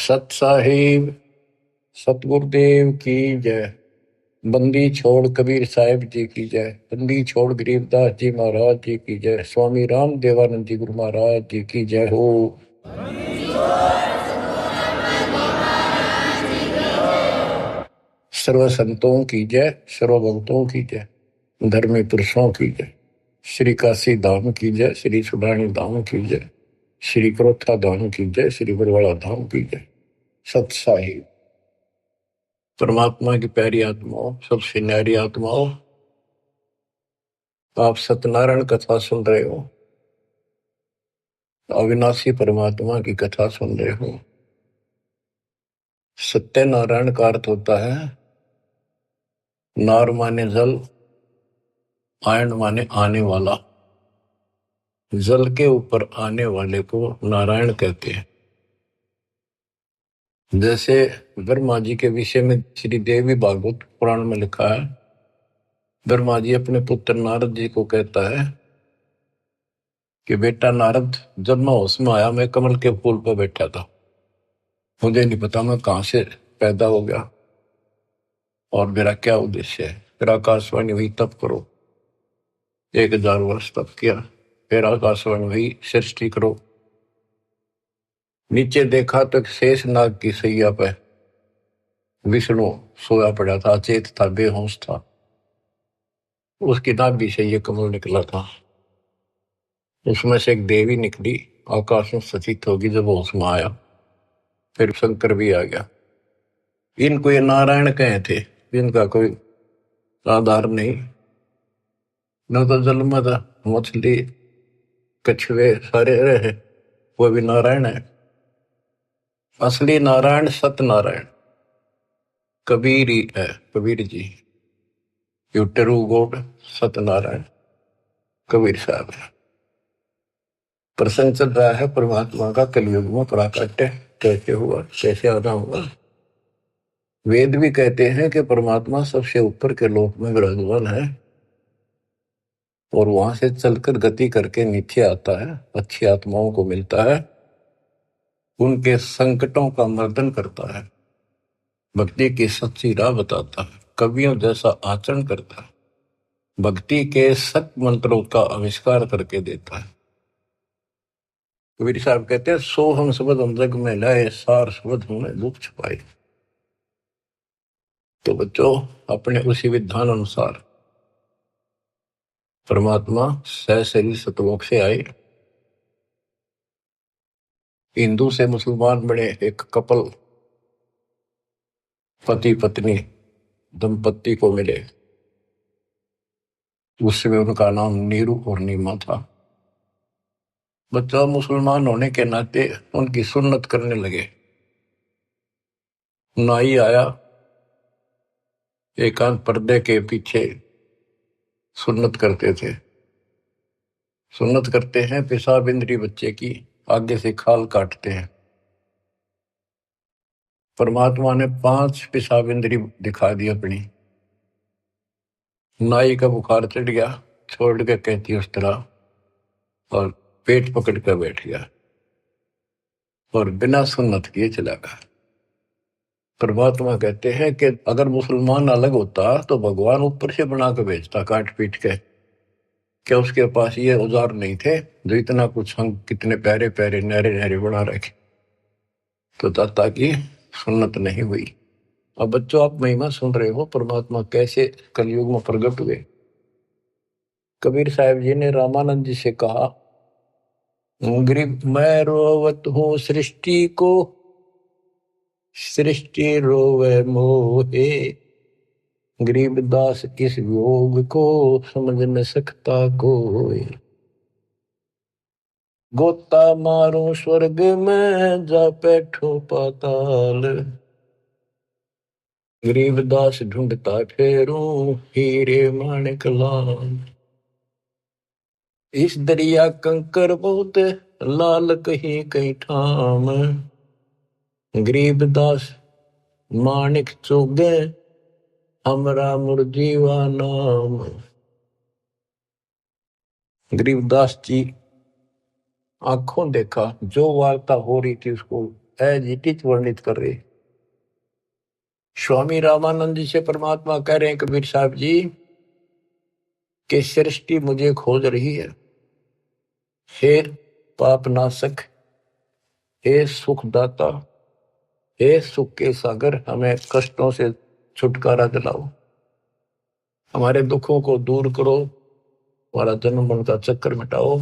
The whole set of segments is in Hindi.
सत साहिब सतगुरुदेव की जय। बंदी छोड़ कबीर साहिब जी की जय। बंदी छोड़ गरीबदास जी महाराज जी की जय। स्वामी राम देवानंद जी गुरु महाराज जी की जय हो। सर्व संतों की जय, सर्व भक्तों की जय, धर्मी पुरुषों की जय। श्री काशी धाम की जय, श्री सुडानी धाम की जय, श्री क्रोथा धाम की जय, श्री बरवाड़ा धाम की जय। सत साहिब परमात्मा की प्यारी आत्माओं, सबसे न्यारी आत्माओं, आप सत्यनारायण कथा सुन रहे हो, अविनाशी परमात्मा की कथा सुन रहे हो। सत्यनारायण का अर्थ होता है नार माने जल, आयन माने आने वाला। जल के ऊपर आने वाले को नारायण कहते हैं। जैसे ब्रह्मा जी के विषय में श्री देवी भागवत पुराण में लिखा है, ब्रह्मा जी अपने पुत्र नारद जी को कहता है कि बेटा नारद, जब मैं होश में आया मैं कमल के फूल पर बैठा था, मुझे नहीं पता मैं कहां से पैदा हो गया और मेरा क्या उद्देश्य है। फिर आकाशवाणी हुई तप करो, 1000 वर्ष तप किया। फिर आकाशवाणी हुई सृष्टि करो। नीचे देखा तो शेष नाग की सैया पे विष्णु सोया पड़ा था, अचेत था, बेहोश था। उसकी नाभि से ये कमल निकला था। उसमें से एक देवी निकली, आकाश में सचित होगी। जब होश में आया फिर शंकर भी आ गया। इनको ये नारायण कहे थे, इनका कोई आधार नहीं। न तो जल में था, मछली कछुए सारे रहे, वो भी नारायण है। असली नारायण सत्यनारायण कबीर ही है। Kabir ji you true god Satyanarayan Kabir Sahab है। प्रसंग चल रहा है परमात्मा का कलयुग में प्राकट्य कैसे हुआ, कैसे आना हुआ। वेद भी कहते हैं कि परमात्मा सबसे ऊपर के लोक में विराजमान है और वहां से चलकर गति करके नीचे आता है, अच्छी आत्माओं को मिलता है, उनके संकटों का मर्दन करता है, भक्ति की सच्ची राह बताता है, कवियों जैसा आचरण करता है, भक्ति के सत मंत्रों का आविष्कार करके देता है। कबीर साहब कहते हैं, सो हम शब्द हम जग में लाए, सार शब्द हमने दुख छुपाए। तो बच्चों, अपने उसी विधान अनुसार परमात्मा सहशरीर सतलोक से आए, हिंदू से मुसलमान बने, एक कपल पति पत्नी दंपत्ति को मिले। उसमें उनका नाम नीरू और नीमा था। बच्चा मुसलमान होने के नाते उनकी सुन्नत करने लगे। नाई आया, एकांत पर्दे के पीछे सुन्नत करते थे। सुन्नत करते हैं, पेशाब इंद्री बच्चे की आगे से खाल काटते हैं। परमात्मा ने 5 पेशाब इंद्री दिखा दी अपनी। नाई का बुखार चढ़ गया, छोड़ के कहती उस तरह, और पेट पकड़ कर बैठ गया और बिना सुन्नत किए चला गया। परमात्मा कहते हैं कि अगर मुसलमान अलग होता तो भगवान ऊपर से बना के भेजता काट पीट के। क्या उसके पास ये औजार नहीं थे जो इतना कुछ हम कितने प्यारे प्यारे नहरे नहरे बना रखे। तो दाता की सुन्नत नहीं हुई। अब बच्चों, आप महिमा सुन रहे हो परमात्मा कैसे कलयुग में प्रकट हुए। कबीर साहब जी ने रामानंद जी से कहा, गरीब मैं रोवत हूँ सृष्टि को, सृष्टि रोवे मोहे, गरीबदास इस योग को समझ न सकता कोई। गोता मारो स्वर्ग में जा बैठो पाताल, गरीबदास ढूंढता फेरूं हीरे माणिक लाल। इस दरिया कंकर बहुत लाल कहीं कहीं ठाम, गरीबदास माणिक चोगे हमरा मुरजीवा नाम। गरीबदास जी आंखों देखा, जो वार्ता हो रही थी उसको एज इट इज वर्णित कर रहे। स्वामी रामानंद जी से परमात्मा कह रहे हैं कबीर साहब जी कि सृष्टि मुझे खोज रही है। हे पाप नाशक, हे सुखदाता, हे सुख के सागर, हमें कष्टों से छुटकारा दिलाओ, हमारे दुखों को दूर करो, हमारा जन्म मरण का चक्कर मिटाओ।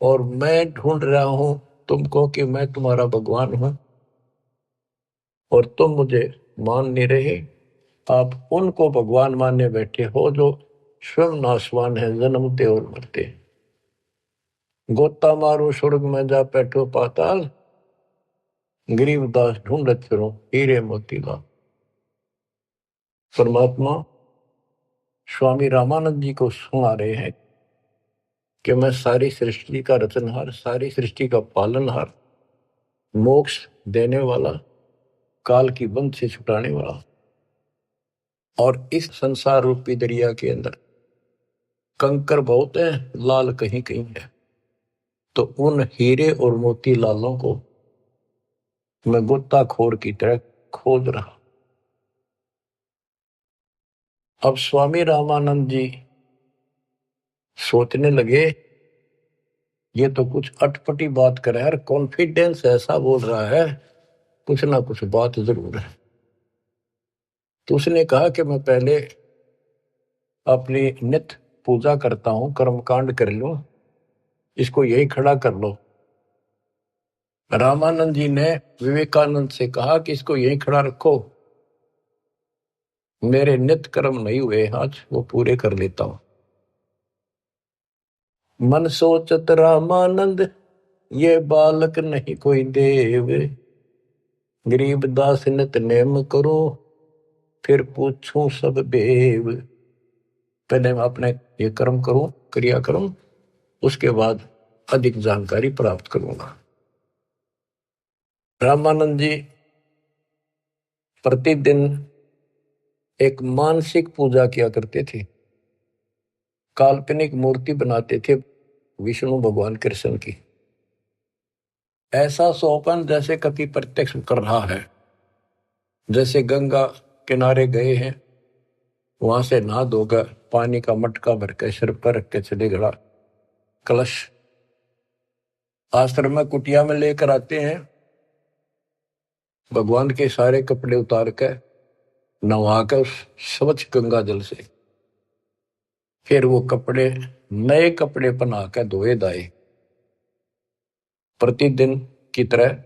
और मैं ढूंढ रहा हूं तुमको कि मैं तुम्हारा भगवान हूं और तुम मुझे मान नहीं रहे। आप उनको भगवान मानने बैठे हो जो स्वयं नाशवान है, जन्मते और मरते। गोता मारो स्वर्ग में जा बैठो पाताल, गरीबदास ढूंढत फिरो हीरे मोतीलाल। परमात्मा स्वामी रामानंद जी को सुना रहे हैं कि मैं सारी सृष्टि का रचनहार, सारी सृष्टि का पालनहार, मोक्ष देने वाला, काल की बंध से छुटाने वाला, और इस संसार रूपी दरिया के अंदर कंकर बहुत है, लाल कहीं कहीं है, तो उन हीरे और मोती लालों को मैं गोताखोर की तरह खोज रहा। अब स्वामी रामानंद जी सोचने लगे ये तो कुछ अटपटी बात कर रहा है, कॉन्फिडेंस ऐसा बोल रहा है, कुछ ना कुछ बात जरूर है। तो उसने कहा कि मैं पहले अपनी नित्य पूजा करता हूं, कर्मकांड कर लूं, इसको यही खड़ा कर लो। रामानंद जी ने विवेकानंद से कहा कि इसको यही खड़ा रखो, मेरे नित्य कर्म नहीं हुए आज, वो पूरे कर लेता हूं। मन सोचत रामानंद ये बालक नहीं कोई देव, गरीबदास नित नेम करो फिर पूछूं सब बेव। पहले मैं अपने ये कर्म करूं, क्रिया कर्म, उसके बाद अधिक जानकारी प्राप्त करूंगा। रामानंद जी प्रतिदिन एक मानसिक पूजा किया करते थे, काल्पनिक मूर्ति बनाते थे विष्णु भगवान कृष्ण की। ऐसा सोपन जैसे कभी प्रत्यक्ष कर रहा है, जैसे गंगा किनारे गए हैं, वहां से नहा धोकर पानी का मटका भर के सिर पर रख के चले गड़ा, कलश आश्रम में कुटिया में लेकर आते हैं, भगवान के सारे कपड़े उतार कर नहा कर उस स्वच्छ गंगा जल से फिर वो कपड़े, नए कपड़े पहना कर धोए दाए, प्रतिदिन की तरह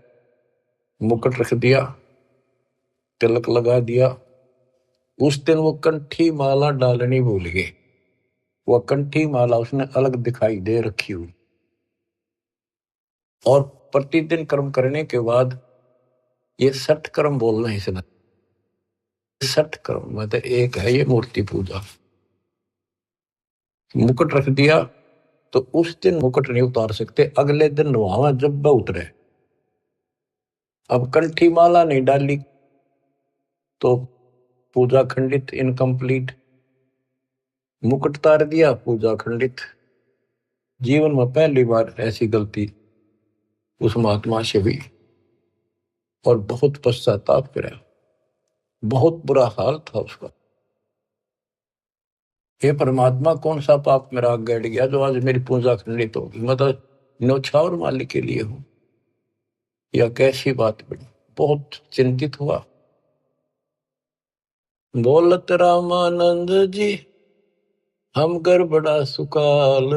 मुकुट रख दिया, तिलक लगा दिया। उस दिन वो कंठी माला डालनी भूल गए, वो कंठी माला उसने अलग दिखाई दे रखी हुई। और प्रतिदिन कर्म करने के बाद ये 60 कर्म बोलना है इसने, 60 कर्म मतलब एक है ये मूर्ति पूजा। मुकुट रख दिया तो उस दिन मुकुट नहीं उतार सकते, अगले दिन नहावा जब उतरे। अब कंठी माला नहीं डाली तो पूजा खंडित, इनकम्प्लीट। मुकुट उतार दिया, पूजा खंडित। जीवन में पहली बार ऐसी गलती उस महात्मा से हुई और बहुत पश्चाताप करा, बहुत बुरा हाल था उसका। हे परमात्मा, कौन सा पाप मेरा गड़ गया जो आज मेरी पूजा खंडित होगी, मतलब न्यौछावर मालिक के लिए हूं, या कैसी बात बनी। बहुत चिंतित हुआ। बोलत रामानंद जी हम कर बड़ा सुकाल,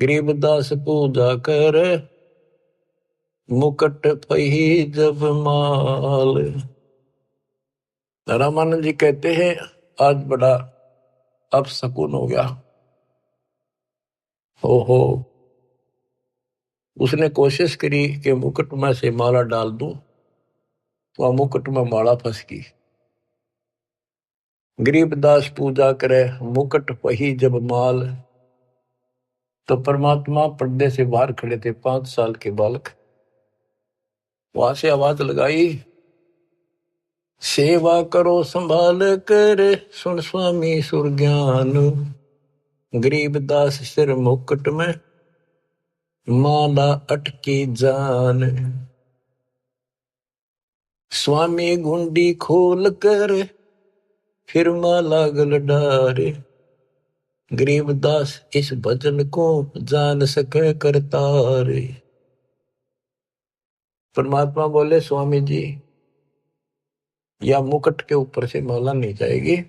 गरीबदास पूजा कर मुकट पही जब माल। रामानंद जी कहते हैं आज बड़ा अपशकुन हो गया। हो उसने कोशिश करी कि मुकुट में से माला डाल दूं, तो मुकुट में माला फंस गई। गरीबदास पूजा करे मुकुट वही जब माल, तो परमात्मा पर्दे से बाहर खड़े थे, 5 साल के बालक। वहां से आवाज लगाई, सेवा करो संभाल कर सुन स्वामी सुरज्ञान, गरीबदास सिर मुकुट में माला अटकी जान, स्वामी गुंडी खोल कर फिर माला गल डारे, गरीबदास इस भजन को जान सके करतारे। परमात्मा बोले स्वामी जी, या मुकुट के ऊपर से माला नहीं जाएगी,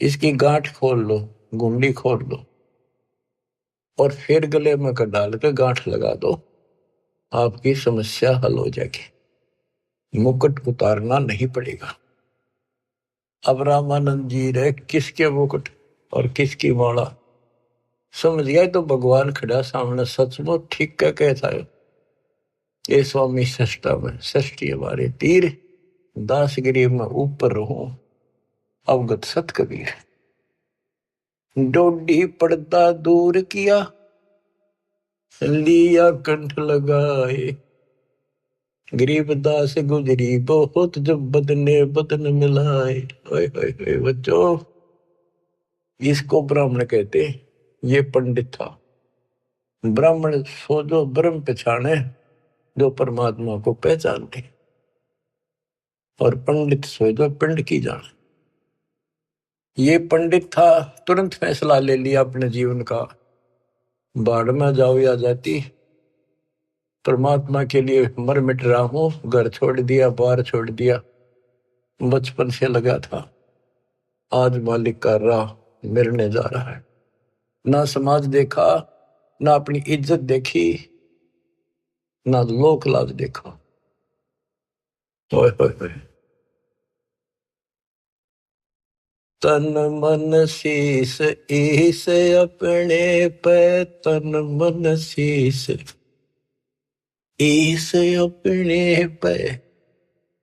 इसकी गांठ खोल लो, गुंडी खोल लो और फिर गले में कर डाल के गांठ लगा दो, आपकी समस्या हल हो जाएगी, मुकुट उतारना नहीं पड़ेगा। अब रामानंद जी रहे किसके मुकुट और किसकी माला समझ गया तो भगवान खड़ा सामने, सचमुच ठीक क्या कहता है ये स्वामी सष्टा में षष्ठी हमारे तीर, दासगिरी में ऊपर रहो अवगत सत कबीर। डोडी पर्दा दूर किया, लिया कंठ लगाए, गरीबदास गुजरी बहुत जब बदने बदन मिलाए। ओए ओए ओए बच्चों, इसको ब्राह्मण कहते, ये पंडित था। ब्राह्मण सो जो ब्रह्म पहचाने, जो परमात्मा को पहचानते, और पंडित सो जो पिंड की जाने। ये पंडित था, तुरंत फैसला ले लिया अपने जीवन का, बाढ़ में जाओ या जाती, परमात्मा के लिए मर मिट रहा हूं, घर छोड़ दिया, बार छोड़ दिया, बचपन से लगा था, आज मालिक का राह मिलने जा रहा है। ना समाज देखा, ना अपनी इज्जत देखी, ना लोक लाज देखा। ओए ओए ओए, तन मन शीस ईस अपने पे, तन मन शीस ईस अपने पे,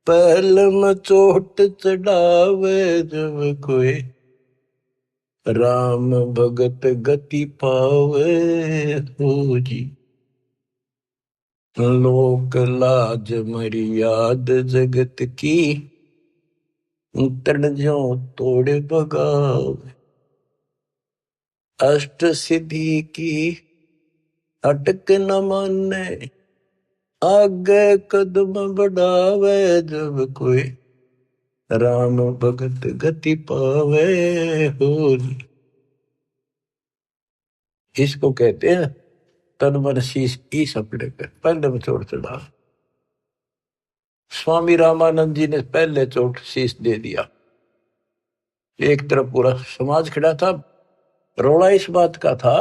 पहल में चोट चढ़ावे जब कोई, राम भगत गति पावे हो जी। लोक लाज मर्याद जगत की, तन जो तोड़ बगावे, अष्ट सिद्धि की अटक न माने, आगे कदम बढ़ावे जब कोई, राम भगत गति पावे हो। इसको कहते हैं तन मन शीश ईस अपने पे, पहले में चोट चढ़ा। स्वामी रामानंद जी ने पहले चोट शीश दे दिया। एक तरफ पूरा समाज खड़ा था, रोड़ा इस बात का था,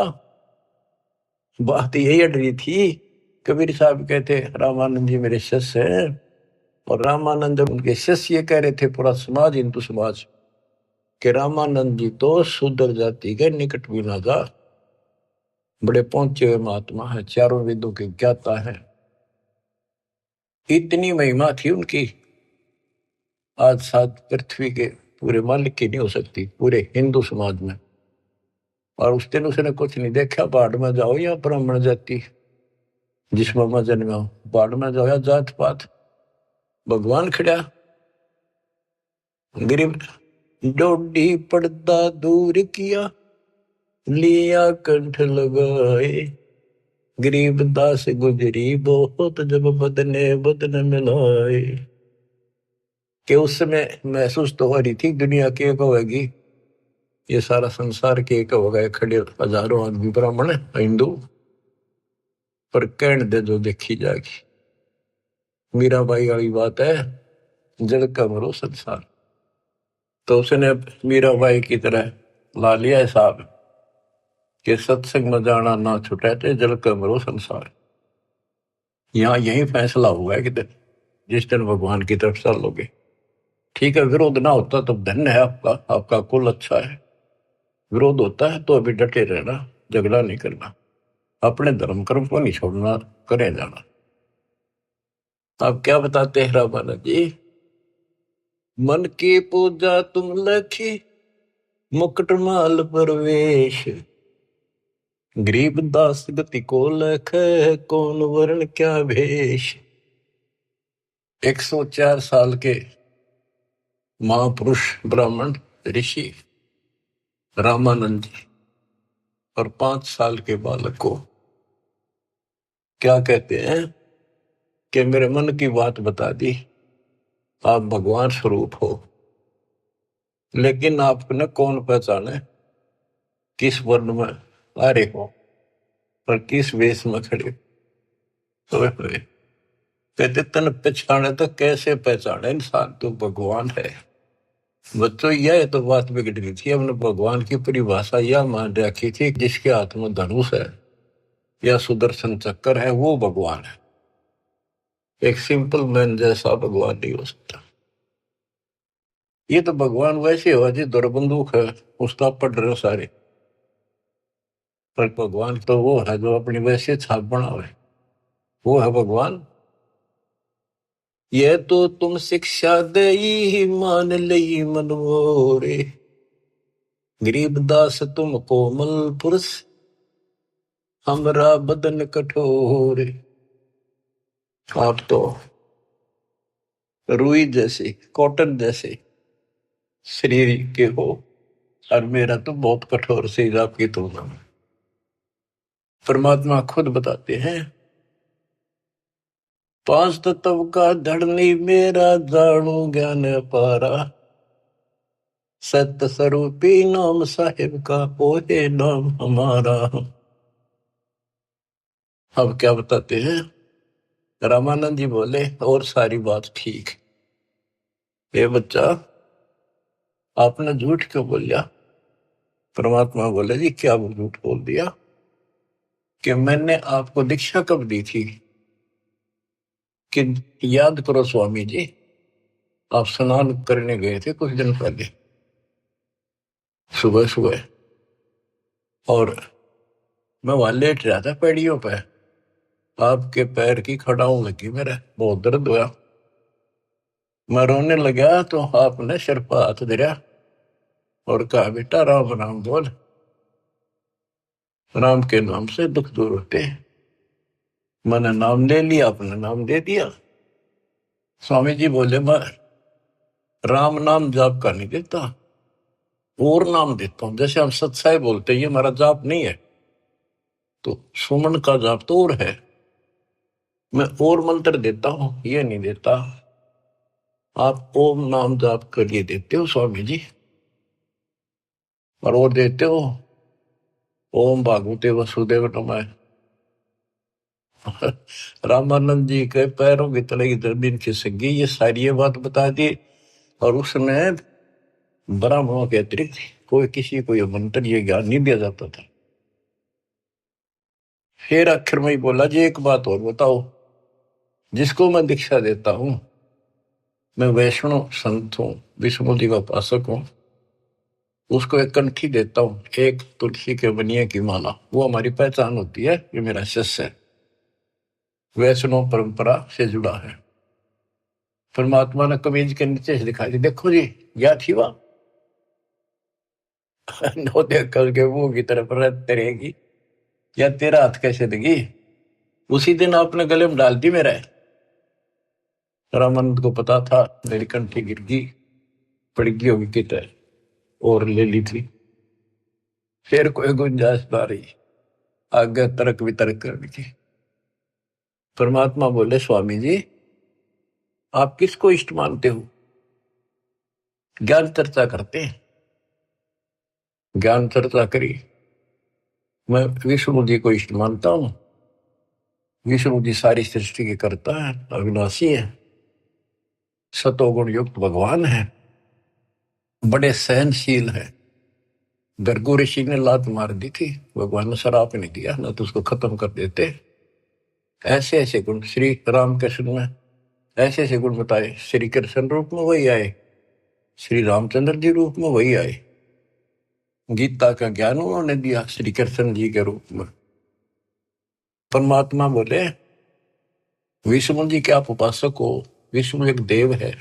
बात यही अड़ रही थी। कबीर साहब कहते रामानंद जी मेरे शिष्य हैं, और रामानंद उनके शिष्य ये कह रहे थे, पूरा समाज हिंदू समाज, कि रामानंद जी तो शूद्र जाति के निकट भी ना जा, बड़े पहुंचे हुए महात्मा है, चारों वेदों के ज्ञाता है। इतनी महिमा थी उनकी, आज साथ पृथ्वी के पूरे मालिक की नहीं हो सकती, पूरे हिंदू समाज में। और उस दिन उसने कुछ नहीं देखा, बाढ़ में जाओ या ब्राह्मण जाति, जिसमें मैं जन्मा हूं, बाढ़ में जाओ या जात पात, भगवान खड़ा। गरीब डोडी पर्दा दूर किया, लिया कंठ लगाए, गरीबदास गुजरी बहुत जब बदने बदन मिलाए। कि उस समय महसूस तो हो रही थी दुनिया की एक होगी, ये सारा संसार के एक होगा, खड़े हजारों आदमी ब्राह्मण हिंदू, पर कहण दे जो देखी जाएगी। मीराबाई वाली बात है, जल का मरो संसार। तो उसने मीराबाई की तरह ला लिया हिसाब कि सत्संग में जाना ना छुटे थे, जल का मरो संसार। यहाँ यही फैसला हुआ है कि जिस दिन भगवान की तरफ चलोगे, ठीक है, विरोध ना होता तो धन्य है आपका, आपका कुल अच्छा है। विरोध होता है तो अभी डटे रहना, झगड़ा नहीं करना, अपने धर्म कर्म को नहीं छोड़ना, करे जाना। आप क्या बताते हैं रामानंद जी, मन की पूजा तुम लखी, मुकुट माल परवेश, गरीबदास गति को लख, कौन वर्ण क्या भेष। 104 साल के महापुरुष ब्राह्मण ऋषि रामानंद जी और 5 साल के बालक को क्या कहते हैं कि मेरे मन की बात बता दी, आप भगवान स्वरूप हो, लेकिन आपको न कौन पहचाने, किस वर्ण में आ रहे हो और किस वेश में खड़े हो। कहते तन पहचाने तो कैसे पहचाने इंसान, तो भगवान है। बच्चों यह तो बात बिगड़ गई थी, हमने भगवान की परिभाषा यह मान रखी थी, जिसके हाथ में धनुष है या सुदर्शन चक्कर है वो भगवान है। एक सिंपल मैन जैसा भगवान नहीं हो सकता। ये तो भगवान वैसे हो जी, दौर बंदूक है उसका पढ़ रहे हो सारे, पर भगवान तो वो है जो अपनी वैसे छाप बनावे, वो है भगवान। ये तो तुम शिक्षा दे मान लई मनमोरे, गरीबदास तुम कोमल पुरुष, हमरा बदन कठोर। आप तो रुई जैसे, कॉटन जैसे शरीर के हो, और मेरा तो बहुत कठोर शरीर आपकी तुलना में। परमात्मा खुद बताते हैं, पांच तत्व का धड़नी मेरा, जानू ज्ञान पारा, सत्य स्वरूपी नाम साहिब का, ओहे नाम हमारा। अब क्या बताते हैं, रामानंद जी बोले और सारी बात ठीक, ये बच्चा आपने झूठ क्यों बोल दिया। परमात्मा बोले जी क्या झूठ बोल दिया, कि मैंने आपको दीक्षा कब दी थी, कि याद करो स्वामी जी, आप स्नान करने गए थे कुछ दिन पहले सुबह सुबह, और मैं वहां लेट रहा था पैड़ियों पे, आपके पैर की खड़ाऊ लगी, मेरे बहुत दर्द हुआ, मैं रोने लगा तो आपने सिर पर हाथ धरा और कहा बेटा राम राम बोल, राम के नाम से दुख दूर होते हैं। मैंने नाम ले लिया, अपना नाम दे दिया। स्वामी जी बोले मैं राम नाम जाप का नहीं देता, और नाम देता हूं, जैसे हम सत्साई बोलते हैं, ये हमारा जाप नहीं है, तो सुमन का जाप तो और है, मैं और मंत्र देता हूं, ये नहीं देता। आप ओम नाम जाप के लिए देते हो स्वामी जी, और वो देते हो ओम भागवते वसुदेव नमः। रामानंद जी के पैरों की तले की जमीन खिसक गई, ये सारी ये बात बता दी। और उसमें ब्राह्मणों के अतिरिक्त कोई किसी को ये मंत्र ये ज्ञान नहीं दिया जाता था। फिर आखिर में ही बोला जी एक बात और बताओ, जिसको मैं दीक्षा देता हूं, मैं वैष्णव संत हूं, विष्णु जी का उपासक हूं, उसको एक कंठी देता हूं, एक तुलसी के बनिए की माला, वो हमारी पहचान होती है, ये मेरा शिष्य है, वैष्णव परंपरा से जुड़ा है। परमात्मा ने कमीज के नीचे से दिखाई दी, देखो जी क्या थी वह। नो देख करके मुंह की तरफ रहते रहेगी, या तेरा हाथ कैसे देगी, उसी दिन आपने गले में डाल दी मेरा। रामानंद को पता था मेरी कंठी गिर गई, पड़गी होगी कितने, और ले ली थी। फिर कोई गुंजाइश ना रही, आगे तर्क वितर्क करनी थी। परमात्मा बोले स्वामी जी आप किसको इष्ट मानते हो। ज्ञान चर्चा करते हैं, ज्ञान चर्चा करी, मैं विष्णु जी को इष्ट मानता हूं। विष्णु जी सारी सृष्टि के कर्ता है, अविनाशी है, सतोगुण युक्त भगवान है, बड़े सहनशील है। गर्गो ऋषि ने लात मार दी थी, भगवान ने शराप नहीं दिया, ना तो उसको खत्म कर देते। ऐसे ऐसे गुण श्री रामकृष्ण में, ऐसे ऐसे गुण बताए। श्री कृष्ण रूप में वही आए, श्री रामचंद्र जी रूप में वही आए, गीता का ज्ञान उन्होंने दिया श्री कृष्ण जी के रूप में। परमात्मा बोले विष्णु जी के आप उपासक हो, विष्णु एक देव है,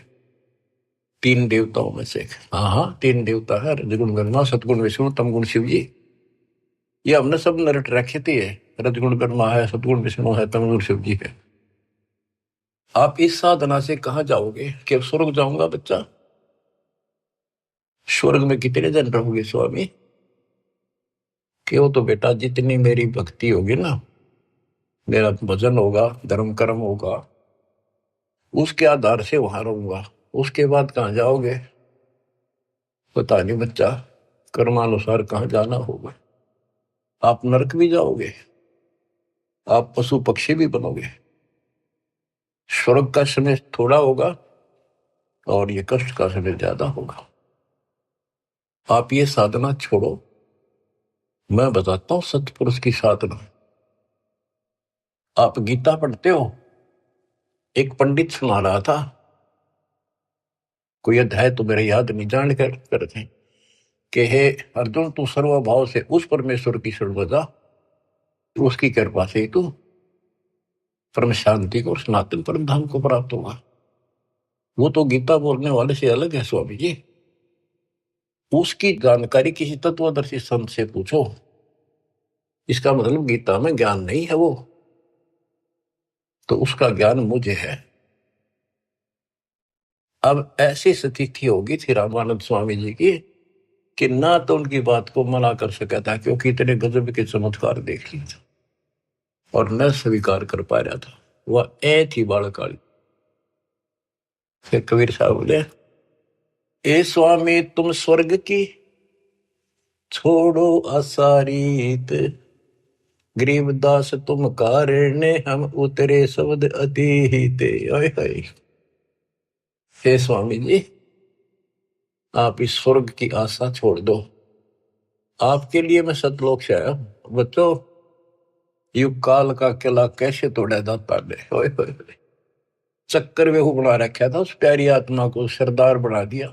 तीन देवताओं में से। हाँ हाँ तीन देवता है, रजगुण ब्रह्मा, सतगुण विष्णु, तमगुण शिव जी। ये हमने सब नरट रखे थे, रजगुण ब्रह्मा है, सतगुण विष्णु है, तमगुण शिव जी है। आप इस साधना से कहाँ जाओगे, कि स्वर्ग जाऊंगा बच्चा। स्वर्ग में कितने दिन रहोगे स्वामी, क्यों, तो बेटा जितनी मेरी भक्ति होगी ना, मेरा भजन होगा, धर्म कर्म होगा, उसके आधार से वहां रहूंगा। उसके बाद कहाँ जाओगे पता नहीं बच्चा, कर्मानुसार कहाँ जाना होगा। आप नरक भी जाओगे, आप पशु पक्षी भी बनोगे। स्वर्ग का समय थोड़ा होगा और ये कष्ट का समय ज्यादा होगा। आप ये साधना छोड़ो, मैं बताता हूं सतपुरुष की साधना। आप गीता पढ़ते हो, एक पंडित सुना रहा था, कोई अध्याय तो मेरे याद नहीं, जान कर करते कि हे अर्जुन, तू सर्वभाव से उस परमेश्वर की शरण बजा, उसकी कृपा से ही तू परम शांति को, सनातन परम धाम को प्राप्त होगा। वो तो गीता बोलने वाले से अलग है स्वामी जी। उसकी जानकारी किसी तत्वदर्शी संत से पूछो। इसका मतलब गीता में ज्ञान नहीं है वो, तो उसका ज्ञान मुझे है। अब ऐसी स्थिति होगी थी रामानंद स्वामी जी की कि ना तो उनकी बात को मना कर सका था, क्योंकि इतने गजब के चमत्कार देख लिए थे, और न स्वीकार कर पा रहा था। वह ए थी बालकाली। फिर कबीर साहब बोले, ए स्वामी तुम स्वर्ग की छोड़ो असारीत, गरीबदास तुम कारण हम उतरे शब्द अतीत। हे स्वामी जी, आप इस स्वर्ग की आशा छोड़ दो। आपके लिए मैं सतलोक से आया हूं बच्चों। युग काल का किला कैसे तोड़ा दाता ने, चक्कर वेहू बना रखा था उस प्यारी आत्मा को, सरदार बना दिया।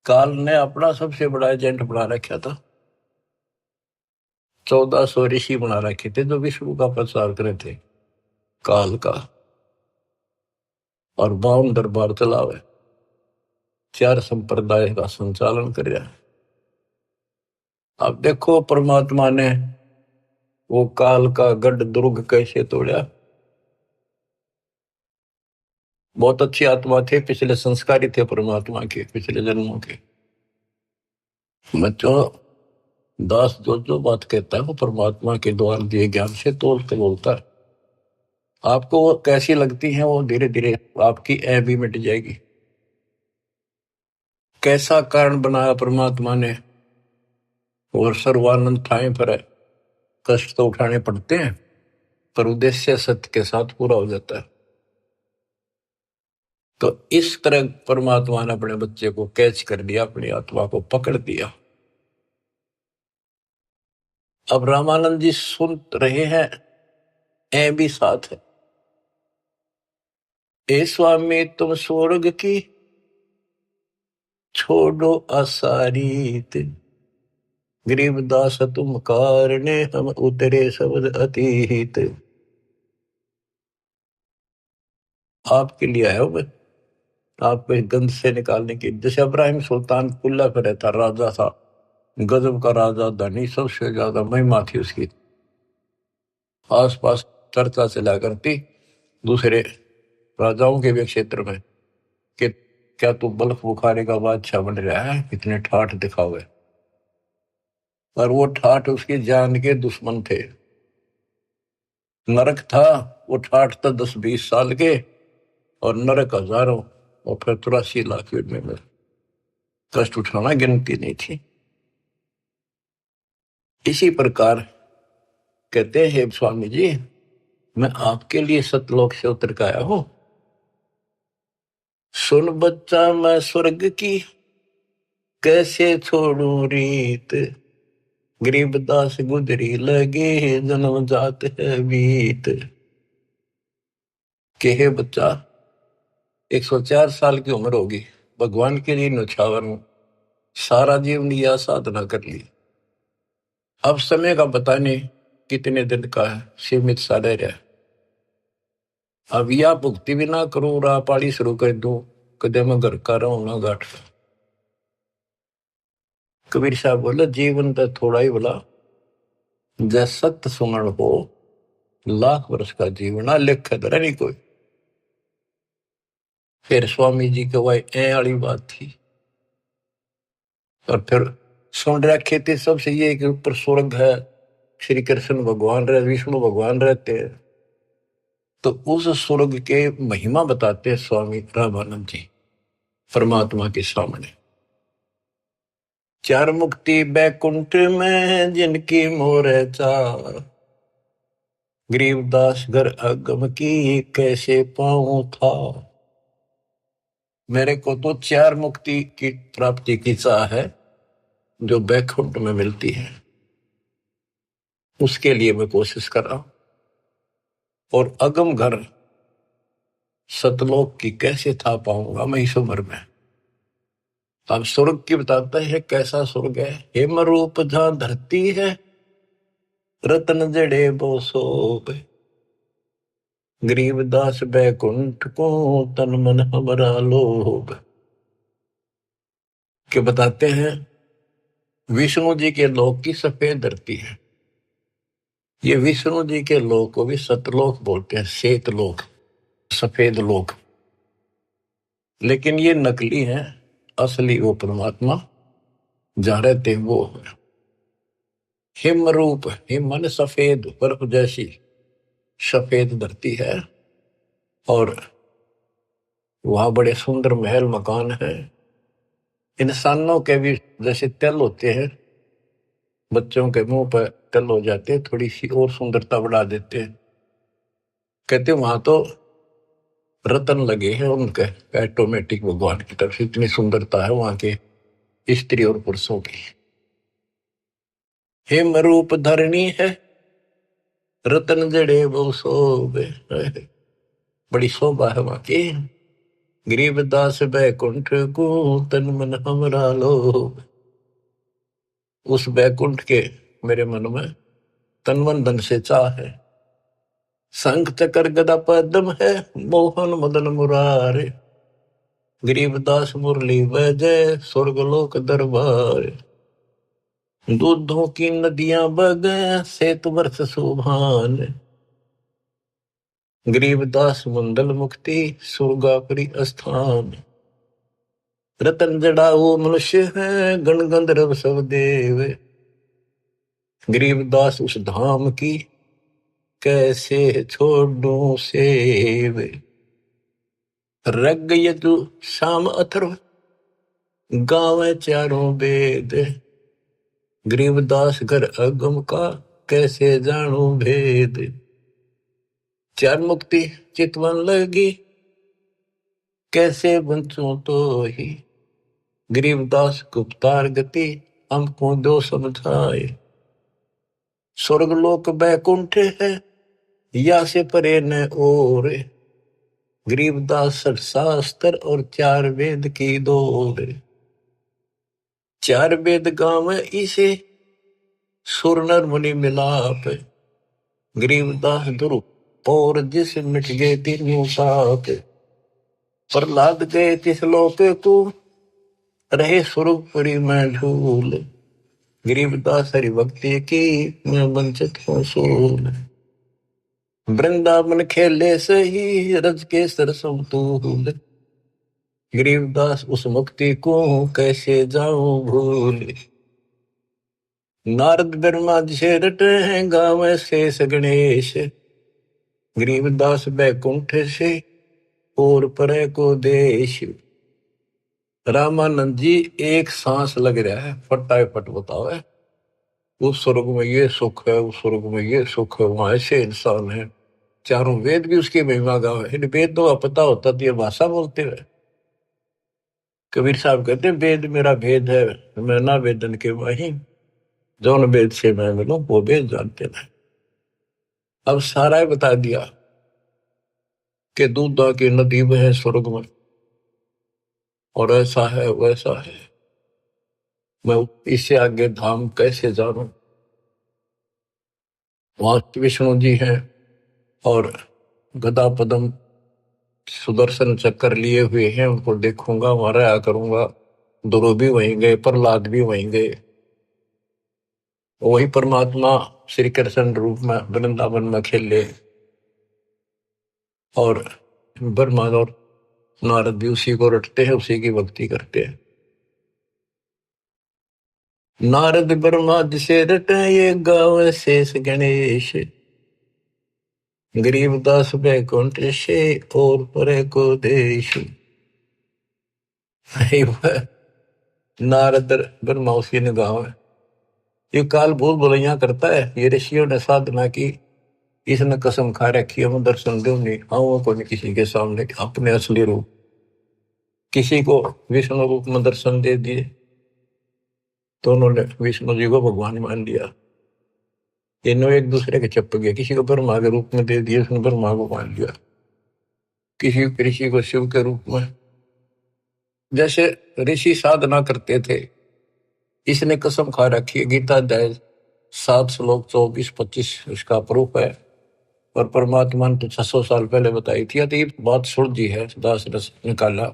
काल ने अपना सबसे बड़ा एजेंट बना रखा था। 1400 ऋषि बना रखे थे जो विष्णु का प्रचार करे थे, काल का। और 52 दरबार चलावे, 4 संप्रदाय का संचालन कर रहा है। अब देखो परमात्मा ने वो काल का गढ़ दुर्ग कैसे तोड़ा। बहुत अच्छी आत्मा थे, पिछले संस्कारी थे परमात्मा के, पिछले जन्मों के। बच्चों, दास जो जो बात कहता है वो परमात्मा के द्वारा दिए ज्ञान से तोल के बोलता है। आपको वो कैसी लगती है, वो धीरे धीरे आपकी ऐ भी मिट जाएगी। कैसा कारण बनाया परमात्मा ने, और सर्वानंद ठाए पर है। कष्ट तो उठाने पड़ते हैं, पर उद्देश्य सत्य के साथ पूरा हो जाता है। तो इस तरह परमात्मा ने अपने बच्चे को कैच कर लिया, अपनी आत्मा को पकड़ दिया। अब रामानंद जी सुन रहे हैं, ऐ भी साथ है। ए स्वामी तुम स्वर्ग की छोड़ो असारीत, गरीबदास तुम कारणे हम उतरे शब्द अतीत। आपके लिए आया हूं मैं, आपको इस गंध से निकालने की। जैसे इब्राहिम सुल्तान कुल्ला पे रहता, राजा था, गजब का राजा, धनी, सबसे ज्यादा महिमा थी उसकी। आसपास चर्चा चला करती दूसरे राजाओं के भी क्षेत्र में कि क्या तू बल्ख बुखारे का बादशाह बन रहा है, इतने ठाठ दिखावे। और वो ठाठ उसकी जान के दुश्मन थे। नरक था, वो ठाठ था 10-20 साल के, और नरक हजारों, और फिर 83 लाख में कष्ट उठाना गिनती नहीं थी। इसी प्रकार कहते हैं स्वामी जी, मैं आपके लिए सतलोक से उतर के आया हूं। सुन बच्चा मैं स्वर्ग की कैसे छोड़ू रीत, गरीबदास गुजरी लगे जन्म जात है बीत। के हे बच्चा, 104 साल की उम्र होगी, भगवान के लिए न्यौछावर हूं, सारा जीवन यह साधना कर ली। अब समय का पता नहीं कितने दिन का है, सीमित सा रह रहा है। अब या भुक्ति भी ना करूं, राह पाड़ी शुरू कर दूं, कदे मैं घर का रहूं ना गाठ। कबीर साहब बोले, जीवन तो थोड़ा ही बोला, जैसे सत्य सुमरण हो, लाख वर्ष का जीवन लेख धरा नहीं कोई। फिर स्वामी जी के वही ए वाली बात थी। और फिर सुन रखे थे सबसे ये कि ऊपर स्वर्ग है, श्री कृष्ण भगवान रहे, विष्णु भगवान रहते हैं। तो उस स्वर्ग के महिमा बताते हैं स्वामी रामानंद जी परमात्मा के सामने। चार मुक्ति बैकुंठ में जिनकी मोर चार, गरीबदास घर अगम की कैसे पाऊं था। मेरे को तो चार मुक्ति की प्राप्ति की चाह है जो बैकुंठ में मिलती है, उसके लिए मैं कोशिश कर रहा हूं। और अगम घर सतलोक की कैसे था पाऊंगा मैं इस उम्र में। अब स्वर्ग की बताता है कैसा स्वर्ग है। हेम रूप जहां धरती है, रतन जड़े बो सोब, गरीबदास बैकुंठ को तन मन हमरा लोभ। के बताते हैं विष्णु जी के लोक की सफेद धरती है। ये विष्णु जी के लोक को भी सतलोक बोलते हैं, श्वेत लोक, सफेद लोक। लेकिन ये नकली है, असली वो परमात्मा जहां रहते हैं वो है। हिम रूप, हिम मन सफेद, बर्फ जैसी सफेद धरती है। और वहां बड़े सुंदर महल मकान है। इंसानों के भी जैसे तिल होते हैं, बच्चों के मुंह पर तिल हो जाते हैं, थोड़ी सी और सुंदरता बढ़ा देते हैं। कहते वहां तो रतन लगे हैं उनके ऑटोमेटिक भगवान की तरफ से, इतनी सुंदरता है वहां के स्त्री और पुरुषों की। हिम रूप धरणी है, रतन जड़े वो शोभे, बड़ी शोभा है वहां की। गरीबदास बैकुंठ को तन मन हमरा लोभ। उस बैकुंठ के मेरे मन में तन मन धन से चाह है। शंख चक्र गदा पद्म है, मोहन मदन मुरारे, गरीबदास मुरली बजय स्वर्गलोक दरबार। दूधों की नदियां बगे सेत वर्ष सुभान, गरीबदास मंडल मुक्ति सुरगापुरी स्थान। रतन जड़ा वो मनुष्य है, गण गंधर्व सब देव, गरीबदास उस धाम की कैसे छोड़ूं सेव। रग यजु शाम अथर्व गावे चारों वेद, गरीबदास घर अगम का कैसे जानू भेद। चार मुक्ति चितवन लगी कैसे बंचूं तो ही, गरीबदास गुप्तार गति हमको दो समझाए। स्वर्गलोक बैकुंठ है या से परे न और, गरीबदास शास्त्र और चार वेद की दौड़। चार वेद गाँव इसे सुर नर मुनि मिलाप, गरीबदास दुरु और जिस मिट गए तीनों पाप। प्रहलाद गए तिस लोक को रहे सुरपुरी में झूल, गरीबदास हरि भक्ति की मैं वंचित हूँ सूल। वृंदावन खेले सही रज के सरसम तूल, गरीबदास उस मुक्ति को कैसे जाऊं भूल। नारद ब्रह्मा जी से रटे हैं गावे शेष गणेश, गरीबदास बैकुंठ से और परे को देश। रामानंद जी एक सांस लग रहा है फटाए फट बतावे, उस स्वर्ग में ये सुख है, उस स्वर्ग में ये सुख है, वहां ऐसे इंसान है। चारों वेद भी उसकी महिमा गावे। इन वेद तो पता होता तो ये भाषा बोलते हुए। कबीर साहब कहते हैं वेद मेरा भेद है, मैं ना वेदन के वही, जौन वेद से मैं मिलूं वो वेद जानते नहीं। अब सारा ही बता दिया कि दूधा की नदी में है स्वर्ग में, और ऐसा है वैसा है। मैं इससे आगे धाम कैसे जानूं। वहां विष्णु जी हैं और गदा पदम सुदर्शन चक्कर लिए हुए हैं, उनको देखूंगा, वहां रहा करूंगा। ध्रुव भी वहीं गए, प्रहलाद भी वहीं गए। वही परमात्मा श्री कृष्ण रूप में वृंदावन में खेले, और ब्रह्मा और नारद भी उसी को रटते हैं, उसी की भक्ति करते हैं। नारद ब्रह्मा जिसे रटे ये गावे शेष गणेश, गरीबदास बैकुंठ से और परे को देश। नारद ब्रह्मा उसी ने गाँव है। ये काल भूल भुलैया करता है। ये ऋषियों ने साधना की, इसने कसम खा रखी है मैं दर्शन दूं नहीं, आऊंगा को नहीं किसी के सामने अपने असली रूप। किसी को विष्णु रूप में दर्शन दे दिए तो उन्होंने विष्णु जी को भगवान मान लिया। इन्होंने एक दूसरे के चप गया। किसी को ब्रह्मा के रूप में दे दिया, उसने ब्रह्मा को मान लिया। किसी ऋषि को शिव के रूप में। जैसे ऋषि साधना करते थे, इसने कसम खा रखी है। गीता अध्याय 7 श्लोक 24-25 इसका प्रूफ है। और परमात्मा ने तो 600 साल पहले बताई थी। तो ये बात सुन जी है, दास रस निकाला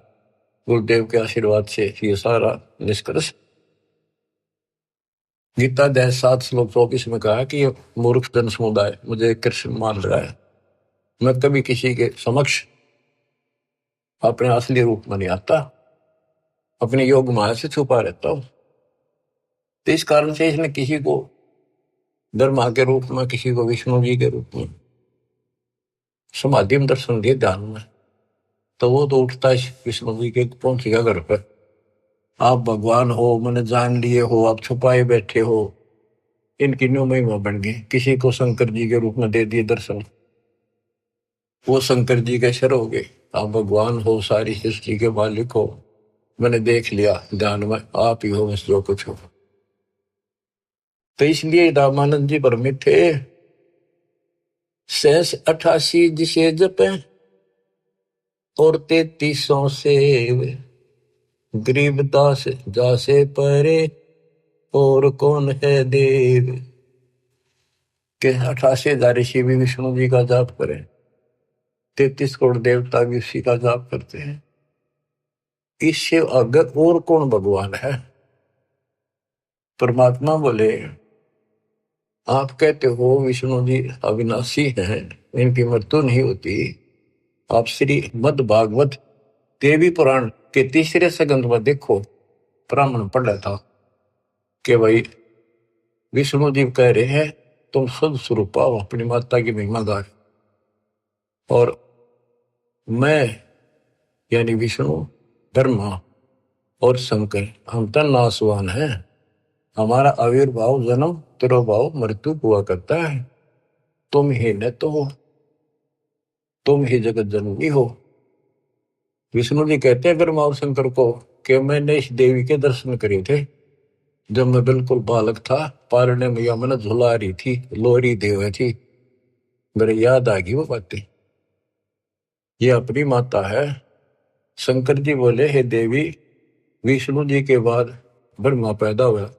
गुरुदेव के आशीर्वाद से ये सारा निष्कर्ष। गीता अध्याय 7 श्लोक 24 में कहा कि ये मूर्ख जन समुदाय मुझे कृष्ण मान रहा है। मैं कभी किसी के समक्ष अपने असली रूप में नहीं आता, अपने योग माया से छुपा रहता हूं। तो इस कारण से इसने किसी को ब्रह्मा के रूप में, किसी को विष्णु जी के रूप में समाधि में दर्शन दिए ध्यान में। तो वो तो उठता है विष्णु जी के, पहुंचेगा घर पर। आप भगवान हो, मैंने जान लिए हो, आप छुपाए बैठे हो। इनकी न्यू महिमा बन गई। किसी को शंकर जी के रूप में दे दिए दर्शन, वो शंकर जी के शर हो गए। आप भगवान हो, सारी सृष्टि के मालिक हो, मैंने देख लिया ध्यान में, आप ही हो बस जो कुछ हो। तो इसलिए रामानंद जी भ्रमित थे। 88 जिसे जपे और 3300 से गरीबदास जासे परे और कौन है देव। के 88,000 ऋषि भी विष्णु जी का जाप करें, 33 करोड़ देवता भी उसी का जाप करते हैं। इससे अगर और कौन भगवान है। परमात्मा बोले आप कहते हो विष्णु जी अविनाशी हैं, इनकी मृत्यु नहीं होती। आप श्री मद भागवत देवी पुराण के 3रे स्कंद में देखो, ब्राह्मण पढ़ रहा था कि भाई विष्णु जी कह रहे हैं तुम शुद्ध स्वरूप पाओ, अपनी माता की महिमा गाए। और मैं यानी विष्णु, ब्रह्मा और शंकर हम तो नासवान हैं। हमारा आविर्भाव, जन्म, तिरोभाव, मृत्यु हुआ करता है। तुम ही न तो हो, तुम ही जगत जननी हो। विष्णु जी कहते हैं ब्रह्मा और शंकर को कि मैंने इस देवी के दर्शन करे थे जब मैं बिल्कुल बालक था। पारने मैया मैंने झुला रही थी, लोरी देव थी। मेरे याद आ गई वो बातें, ये अपनी माता है। शंकर जी बोले हे देवी, विष्णु जी के बाद ब्रह्मा पैदा हुआ,